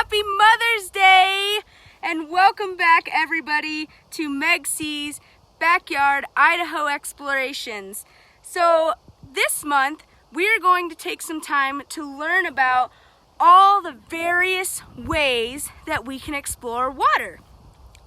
Happy Mother's Day! And welcome back, everybody, to Meg C's Backyard Idaho Explorations. So this month, we're going to take some time to learn about all the various ways that we can explore water.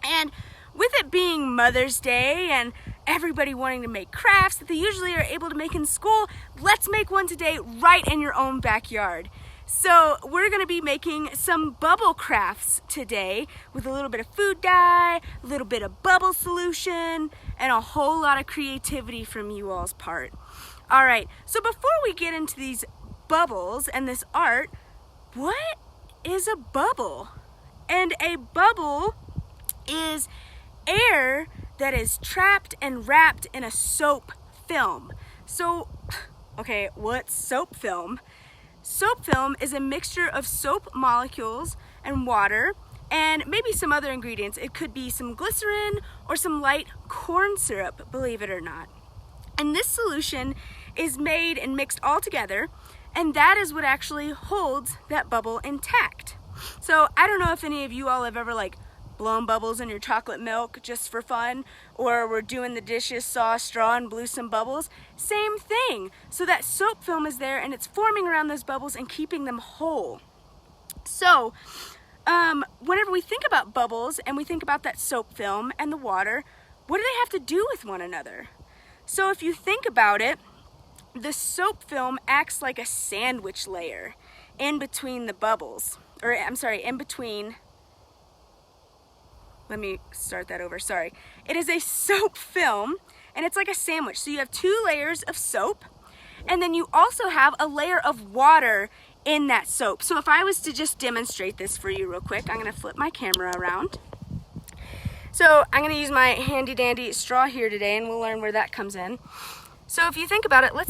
And with it being Mother's Day and everybody wanting to make crafts that they usually are able to make in school, let's make one today right in your own backyard. So we're going to be making some bubble crafts today with a little bit of food dye, a little bit of bubble solution, and a whole lot of creativity from you all's part. All right, so before we get into these bubbles and this art, what is a bubble? And a bubble is air that is trapped and wrapped in a soap film. So, okay, what's soap film? Soap film is a mixture of soap molecules and water and maybe some other ingredients. It could be some glycerin or some light corn syrup, believe it or not. And this solution is made and mixed all together, and that is what actually holds that bubble intact. So I don't know if any of you all have ever blown bubbles in your chocolate milk just for fun, or we're doing the dishes, saw a straw and blew some bubbles. Same thing. So that soap film is there and it's forming around those bubbles and keeping them whole. So whenever we think about bubbles and we think about that soap film and the water, what do they have to do with one another? So if you think about it, the soap film acts like a sandwich layer in between the bubbles, or I'm sorry, in between. Let me start that over, sorry. It is a soap film, and it's like a sandwich. So you have two layers of soap, and then you also have a layer of water in that soap. So if I was to just demonstrate this for you real quick, I'm gonna flip my camera around. So I'm gonna use my handy dandy straw here today, and we'll learn where that comes in. So if you think about it, we'll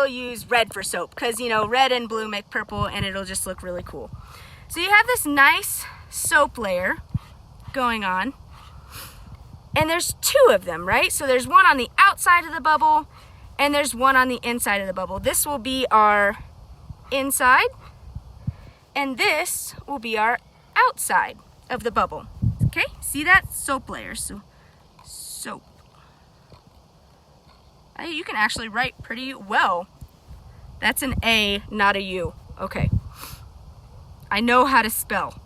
use red for soap, because red and blue make purple, and it'll just look really cool. So you have this nice soap layer going on, and there's two of them, right? So there's one on the outside of the bubble and there's one on the inside of the bubble. This will be our inside and this will be our outside of the bubble. Okay, see that? Soap layer. So soap. You can actually write pretty well. That's an A, not a U. Okay, I know how to spell.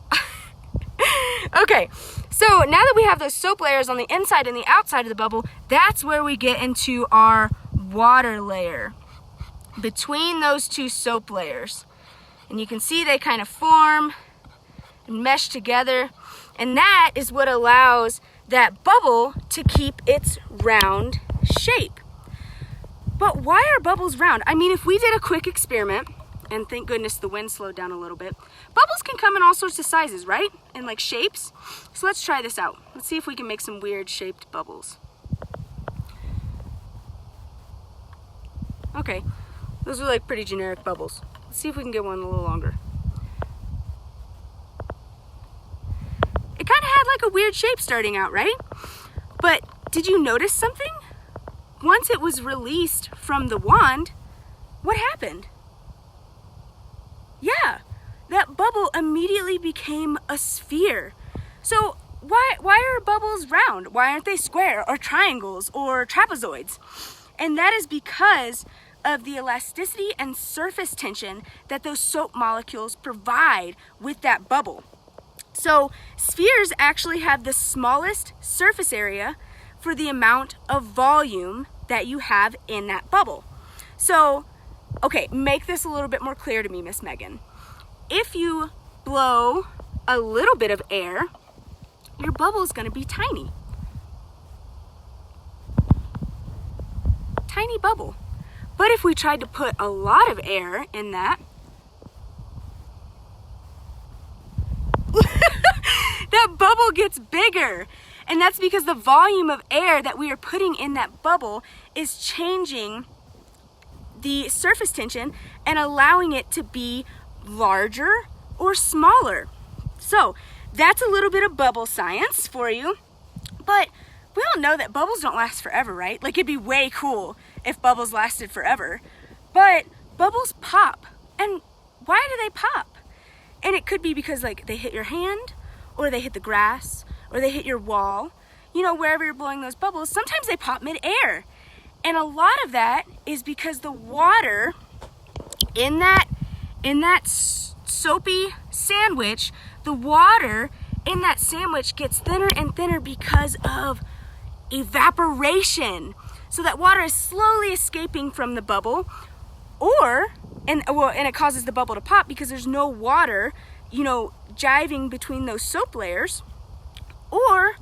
Okay, so now that we have those soap layers on the inside and the outside of the bubble, that's where we get into our water layer between those two soap layers. And you can see they kind of form and mesh together, and that is what allows that bubble to keep its round shape. But why are bubbles round? I mean, if we did a quick experiment, and thank goodness the wind slowed down a little bit, bubbles can come in all sorts of sizes, right? And shapes. So let's try this out. Let's see if we can make some weird shaped bubbles. Okay, those are pretty generic bubbles. Let's see if we can get one a little longer. It kind of had a weird shape starting out, right? But did you notice something? Once it was released from the wand, what happened? Yeah, that bubble immediately became a sphere. So why are bubbles round? Why aren't they square or triangles or trapezoids? And that is because of the elasticity and surface tension that those soap molecules provide with that bubble. So spheres actually have the smallest surface area for the amount of volume that you have in that bubble. So, okay, make this a little bit more clear to me, Miss Megan. If you blow a little bit of air, your bubble is going to be tiny. Tiny bubble. But if we tried to put a lot of air in that, that bubble gets bigger. And that's because the volume of air that we are putting in that bubble is changing the surface tension and allowing it to be larger or smaller. So that's a little bit of bubble science for you. But we all know that bubbles don't last forever, right? It'd be way cool if bubbles lasted forever. But bubbles pop. And why do they pop? And it could be because like they hit your hand, or they hit the grass, or they hit your wall, you know, wherever you're blowing those bubbles. Sometimes they pop mid-air. And a lot of that is because the water in that soapy sandwich, the water in that sandwich gets thinner and thinner because of evaporation. So that water is slowly escaping from the bubble, and it causes the bubble to pop because there's no water, you know, jiving between those soap layers, or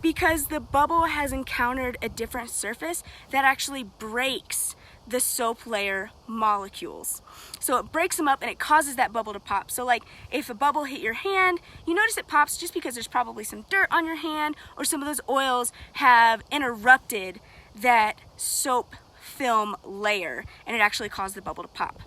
because the bubble has encountered a different surface that actually breaks the soap layer molecules. So it breaks them up and it causes that bubble to pop. So like if a bubble hit your hand, you notice it pops just because there's probably some dirt on your hand, or some of those oils have interrupted that soap film layer and it actually caused the bubble to pop.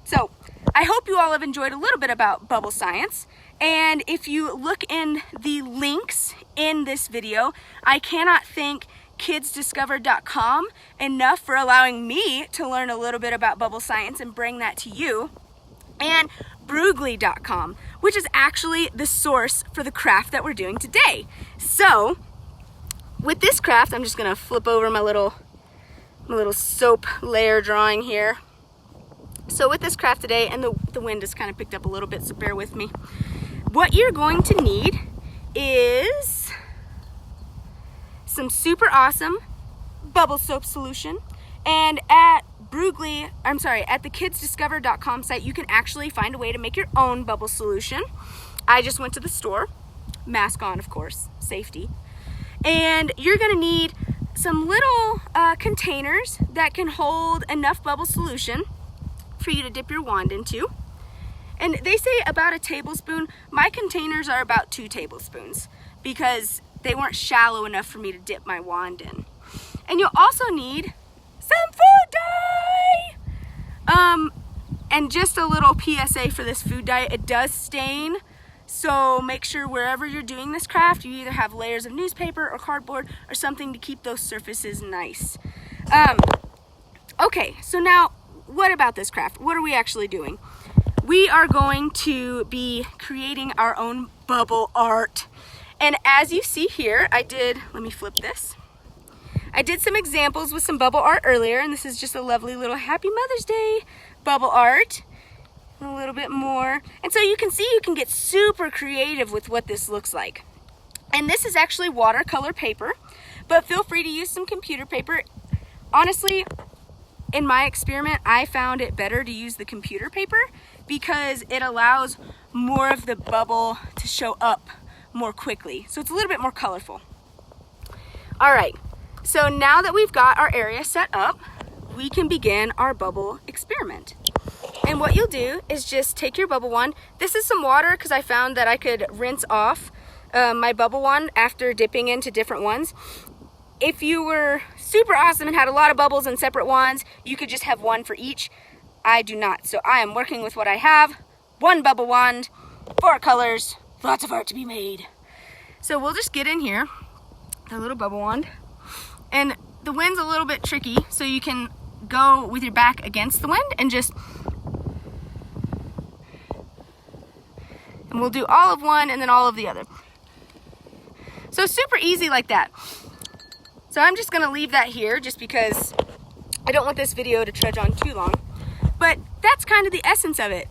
So I hope you all have enjoyed a little bit about bubble science. And if you look in the links in this video, I cannot thank kidsdiscover.com enough for allowing me to learn a little bit about bubble science and bring that to you, and Brugly.com, which is actually the source for the craft that we're doing today. So with this craft, I'm just gonna flip over my little soap layer drawing here. So with this craft today, and the wind just kind of picked up a little bit, so bear with me. What you're going to need is some super awesome bubble soap solution. And at the kidsdiscover.com site, you can actually find a way to make your own bubble solution. I just went to the store, mask on, of course, safety. And you're gonna need some little containers that can hold enough bubble solution for you to dip your wand into. And they say about a tablespoon. My containers are about 2 tablespoons because they weren't shallow enough for me to dip my wand in. And you'll also need some food dye! And just a little PSA for this food dye, it does stain. So make sure wherever you're doing this craft, you either have layers of newspaper or cardboard or something to keep those surfaces nice. Okay, so now what about this craft? What are we actually doing? We are going to be creating our own bubble art. And as you see here, let me flip this. I did some examples with some bubble art earlier, and this is just a lovely little Happy Mother's Day bubble art. A little bit more. And so you can see you can get super creative with what this looks like. And this is actually watercolor paper, but feel free to use some computer paper. Honestly, in my experiment, I found it better to use the computer paper because it allows more of the bubble to show up more quickly. So it's a little bit more colorful. All right, so now that we've got our area set up, we can begin our bubble experiment. And what you'll do is just take your bubble wand. This is some water because I found that I could rinse off my bubble wand after dipping into different ones. If you were super awesome and had a lot of bubbles and separate wands, you could just have one for each. I do not, so I am working with what I have. 1 bubble wand, 4 colors, lots of art to be made. So we'll just get in here, the little bubble wand. And the wind's a little bit tricky, so you can go with your back against the wind and we'll do all of one and then all of the other. So super easy like that. So I'm just gonna leave that here just because I don't want this video to trudge on too long. But that's kind of the essence of it.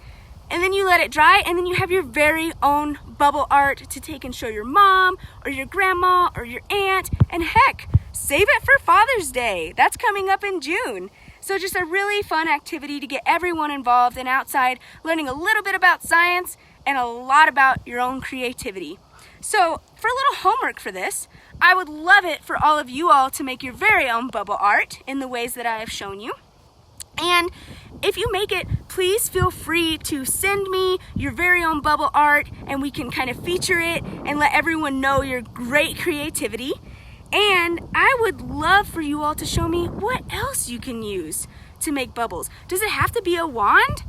And then you let it dry, and then you have your very own bubble art to take and show your mom or your grandma or your aunt, and heck, save it for Father's Day. That's coming up in June. So just a really fun activity to get everyone involved and outside, learning a little bit about science and a lot about your own creativity. So for a little homework for this, I would love it for all of you all to make your very own bubble art in the ways that I have shown you. And if you make it, please feel free to send me your very own bubble art and we can kind of feature it and let everyone know your great creativity. And I would love for you all to show me what else you can use to make bubbles. Does it have to be a wand?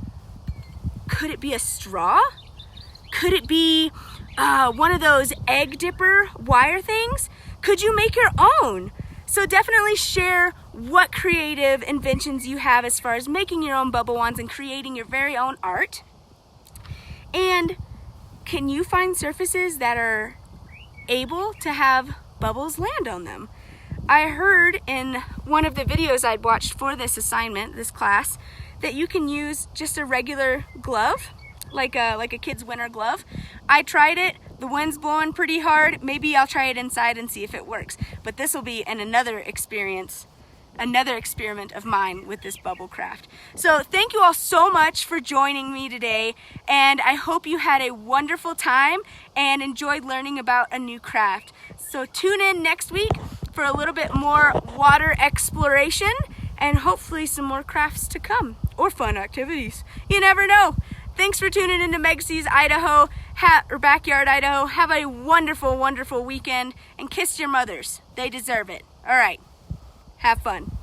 Could it be a straw? Could it be one of those egg dipper wire things? Could you make your own? So definitely share what creative inventions you have as far as making your own bubble wands and creating your very own art. And can you find surfaces that are able to have bubbles land on them? I heard in one of the videos I'd watched for this assignment, this class, that you can use just a regular glove, like a kid's winter glove. I tried it, the wind's blowing pretty hard. Maybe I'll try it inside and see if it works. But this will be another experiment of mine with this bubble craft. So thank you all so much for joining me today, and I hope you had a wonderful time and enjoyed learning about a new craft. So tune in next week for a little bit more water exploration and hopefully some more crafts to come, or fun activities. You never know. Thanks for tuning into MCBIE Idaho, or Backyard Idaho. Have a wonderful, wonderful weekend, and kiss your mothers. They deserve it. All right. Have fun.